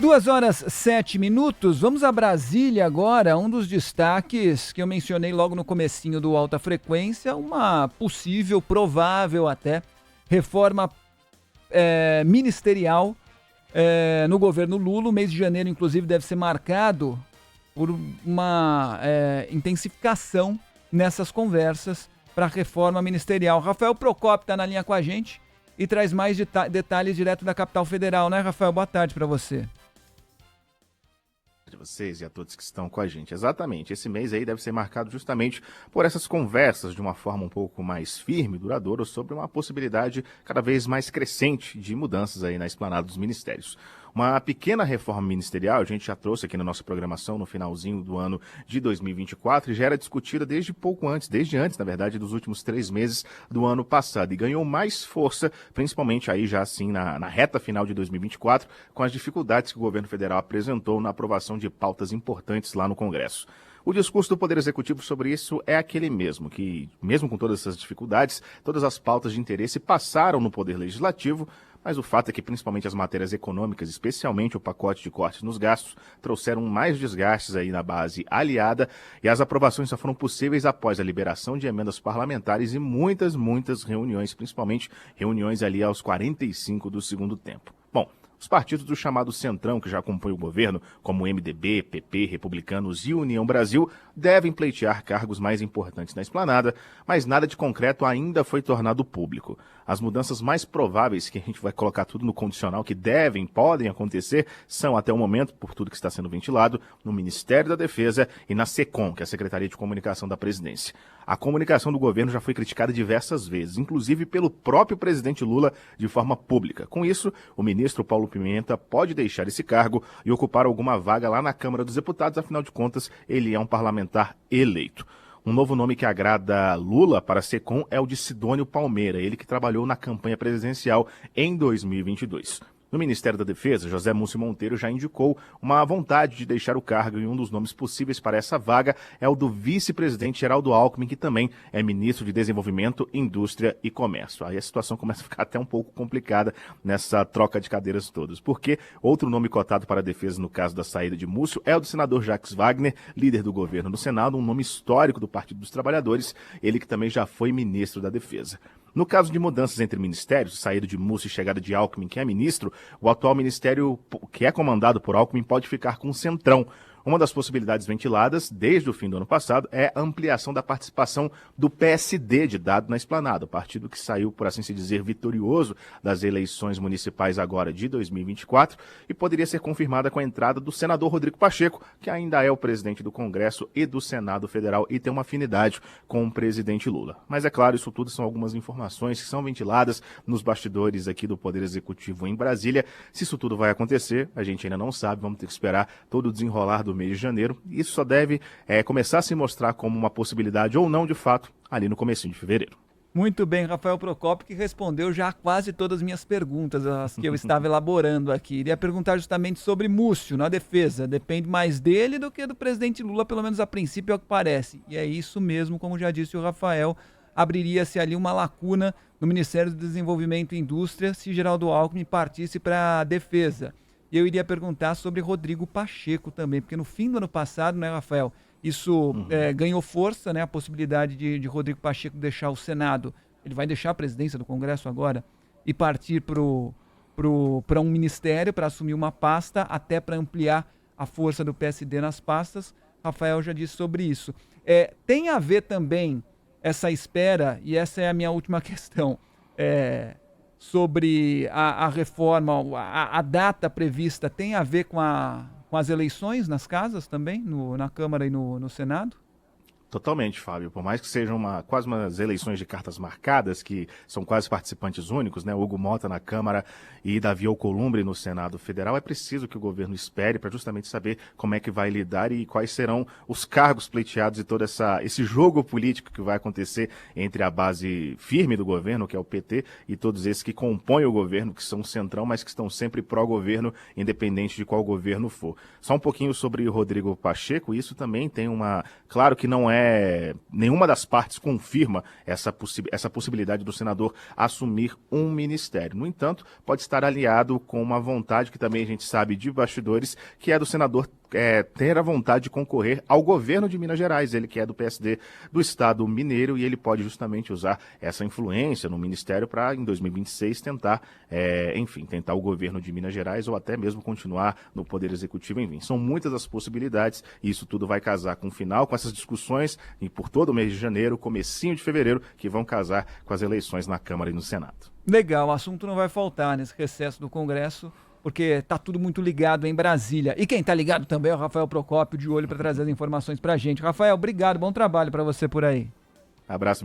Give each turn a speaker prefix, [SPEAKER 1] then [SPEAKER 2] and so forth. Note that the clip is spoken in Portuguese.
[SPEAKER 1] 2h07. Vamos a Brasília agora. Um dos destaques que eu mencionei logo no comecinho do Alta Frequência, uma possível, provável até, reforma ministerial no governo Lula. O mês de janeiro, inclusive, deve ser marcado por uma intensificação nessas conversas para a reforma ministerial. Rafael Procópio está na linha com a gente e traz mais detalhes direto da capital federal, né, Rafael? Boa tarde para você.
[SPEAKER 2] De vocês e a todos que estão com a gente. Exatamente, esse mês aí deve ser marcado justamente por essas conversas de uma forma um pouco mais firme e duradoura sobre uma possibilidade cada vez mais crescente de mudanças aí na esplanada dos ministérios. Uma pequena reforma ministerial, a gente já trouxe aqui na nossa programação no finalzinho do ano de 2024 e já era discutida desde antes, na verdade, dos últimos 3 meses do ano passado e ganhou mais força, principalmente aí já assim na reta final de 2024, com as dificuldades que o governo federal apresentou na aprovação de pautas importantes lá no Congresso. O discurso do Poder Executivo sobre isso é aquele mesmo, que mesmo com todas essas dificuldades, todas as pautas de interesse passaram no Poder Legislativo, mas o fato é que principalmente as matérias econômicas, especialmente o pacote de cortes nos gastos, trouxeram mais desgastes aí na base aliada e as aprovações só foram possíveis após a liberação de emendas parlamentares e muitas reuniões, principalmente reuniões ali aos 45 do segundo tempo. Bom, os partidos do chamado Centrão, que já compõem o governo, como MDB, PP, Republicanos e União Brasil, devem pleitear cargos mais importantes na esplanada, mas nada de concreto ainda foi tornado público. As mudanças mais prováveis, que a gente vai colocar tudo no condicional, que podem acontecer, são até o momento, por tudo que está sendo ventilado, no Ministério da Defesa e na SECOM, que é a Secretaria de Comunicação da Presidência. A comunicação do governo já foi criticada diversas vezes, inclusive pelo próprio presidente Lula de forma pública. Com isso, o ministro Paulo Pimenta pode deixar esse cargo e ocupar alguma vaga lá na Câmara dos Deputados, afinal de contas, ele é um parlamentar eleito. Um novo nome que agrada Lula para a SECOM é o de Sidônio Palmeira, ele que trabalhou na campanha presidencial em 2022. No Ministério da Defesa, José Múcio Monteiro já indicou uma vontade de deixar o cargo e um dos nomes possíveis para essa vaga é o do vice-presidente Geraldo Alckmin, que também é ministro de Desenvolvimento, Indústria e Comércio. Aí a situação começa a ficar até um pouco complicada nessa troca de cadeiras todas, porque outro nome cotado para a defesa no caso da saída de Múcio é o do senador Jacques Wagner, líder do governo no Senado, um nome histórico do Partido dos Trabalhadores, ele que também já foi ministro da Defesa. No caso de mudanças entre ministérios, saída de Múcio e chegada de Alckmin, que é ministro, o atual ministério, que é comandado por Alckmin, pode ficar com o Centrão. Uma das possibilidades ventiladas desde o fim do ano passado é a ampliação da participação do PSD de dado na esplanada, o partido que saiu, por assim se dizer, vitorioso das eleições municipais agora de 2024 e poderia ser confirmada com a entrada do senador Rodrigo Pacheco, que ainda é o presidente do Congresso e do Senado Federal e tem uma afinidade com o presidente Lula. Mas é claro, isso tudo são algumas informações que são ventiladas nos bastidores aqui do Poder Executivo em Brasília. Se isso tudo vai acontecer, a gente ainda não sabe, vamos ter que esperar todo o desenrolar do mês de janeiro. Isso só deve começar a se mostrar como uma possibilidade ou não, de fato, ali no comecinho de fevereiro.
[SPEAKER 1] Muito bem, Rafael Procópio, que respondeu já quase todas as minhas perguntas, as que eu estava elaborando aqui. Iria perguntar justamente sobre Múcio na defesa. Depende mais dele do que do presidente Lula, pelo menos a princípio é o que parece. E é isso mesmo, como já disse o Rafael, abriria-se ali uma lacuna no Ministério do Desenvolvimento e Indústria se Geraldo Alckmin partisse para a defesa. E eu iria perguntar sobre Rodrigo Pacheco também, porque no fim do ano passado, né, Rafael, isso ganhou força, né, a possibilidade de Rodrigo Pacheco deixar o Senado, ele vai deixar a presidência do Congresso agora, e partir para um ministério, para assumir uma pasta, até para ampliar a força do PSD nas pastas. Rafael já disse sobre isso. Tem a ver também essa espera, e essa é a minha última questão, sobre a reforma, a data prevista tem a ver com as eleições nas casas também, na Câmara e no Senado?
[SPEAKER 2] Totalmente, Fábio. Por mais que sejam quase umas eleições de cartas marcadas, que são quase participantes únicos, né? Hugo Mota na Câmara e Davi Alcolumbre no Senado Federal, é preciso que o governo espere para justamente saber como é que vai lidar e quais serão os cargos pleiteados e todo esse jogo político que vai acontecer entre a base firme do governo, que é o PT, e todos esses que compõem o governo, que são o centrão, mas que estão sempre pró-governo, independente de qual governo for. Só um pouquinho sobre Rodrigo Pacheco, isso também tem claro que não é nenhuma das partes confirma essa possibilidade do senador assumir um ministério. No entanto, pode estar aliado com uma vontade que também a gente sabe de bastidores, que é do senador ter a vontade de concorrer ao governo de Minas Gerais. Ele que é do PSD do estado mineiro e ele pode justamente usar essa influência no ministério para, em 2026, tentar o governo de Minas Gerais ou até mesmo continuar no Poder Executivo. Enfim, são muitas as possibilidades e isso tudo vai casar com o final, com essas discussões e por todo o mês de janeiro, comecinho de fevereiro, que vão casar com as eleições na Câmara e no Senado.
[SPEAKER 1] Legal, o assunto não vai faltar nesse recesso do Congresso, porque tá tudo muito ligado em Brasília. E quem tá ligado também é o Rafael Procópio, de olho para trazer as informações pra gente. Rafael, obrigado, bom trabalho para você por aí.
[SPEAKER 2] Abraço,